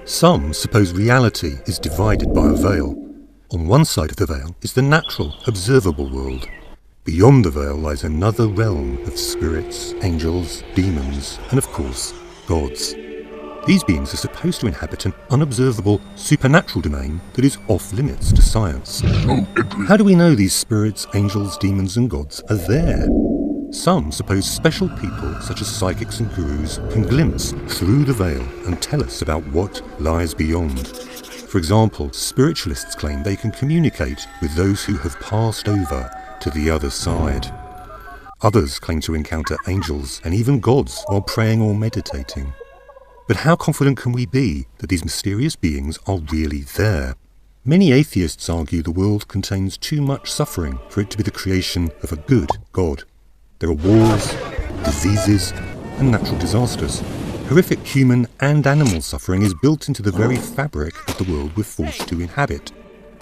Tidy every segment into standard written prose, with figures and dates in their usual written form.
Some suppose reality is divided by a veil. On one side of the veil is the natural, observable world. Beyond the veil lies another realm of spirits, angels, demons, and of course, gods. These beings are supposed to inhabit an unobservable, supernatural domain that is off limits to science. How do we know these spirits, angels, demons, and gods are there? Some suppose special people, such as psychics and gurus, can glimpse through the veil and tell us about what lies beyond. For example, spiritualists claim they can communicate with those who have passed over to the other side. Others claim to encounter angels and even gods while praying or meditating. But how confident can we be that these mysterious beings are really there? Many atheists argue the world contains too much suffering for it to be the creation of a good God. There are wars, diseases, and natural disasters. Horrific human and animal suffering is built into the very fabric of the world we're forced to inhabit.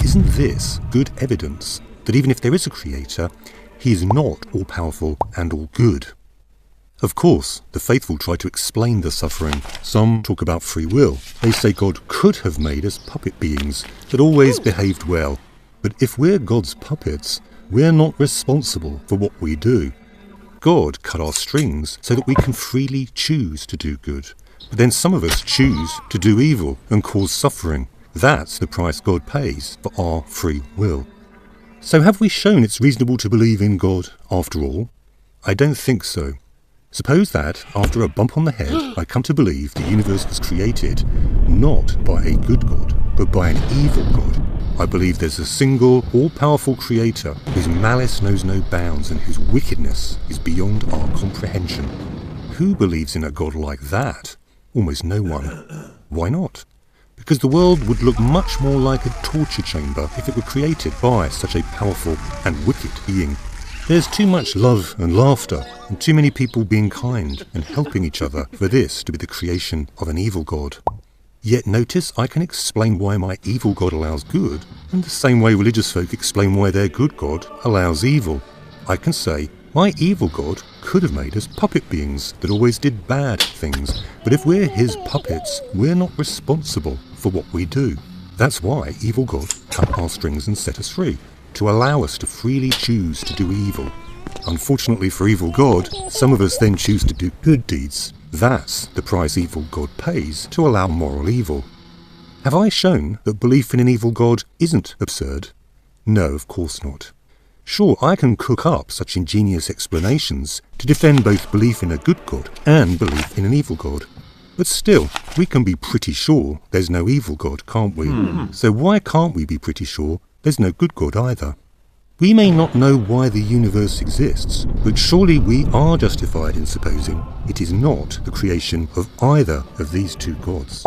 Isn't this good evidence that even if there is a creator, he is not all-powerful and all-good? Of course, the faithful try to explain the suffering. Some talk about free will. They say God could have made us puppet beings that always behaved well. But if we're God's puppets, we're not responsible for what we do. God cut our strings so that we can freely choose to do good. But then some of us choose to do evil and cause suffering. That's the price God pays for our free will. So have we shown it's reasonable to believe in God after all? I don't think so. Suppose that, after a bump on the head, I come to believe the universe was created not by a good God, but by an evil God. I believe there's a single, all-powerful creator whose malice knows no bounds and whose wickedness is beyond our comprehension. Who believes in a God like that? Almost no one. Why not? Because the world would look much more like a torture chamber if it were created by such a powerful and wicked being. There's too much love and laughter, and too many people being kind and helping each other for this to be the creation of an evil God. Yet notice I can explain why my evil God allows good, in the same way religious folk explain why their good God allows evil. I can say, my evil God could have made us puppet beings that always did bad things, but if we're his puppets, we're not responsible for what we do. That's why evil God cut our strings and set us free, to allow us to freely choose to do evil. Unfortunately for evil God, some of us then choose to do good deeds. That's the price evil God pays to allow moral evil. Have I shown that belief in an evil God isn't absurd? No, of course not. Sure, I can cook up such ingenious explanations to defend both belief in a good God and belief in an evil God. But still, we can be pretty sure there's no evil God, can't we? So why can't we be pretty sure there's no good God either? We may not know why the universe exists, but surely we are justified in supposing it is not the creation of either of these two gods.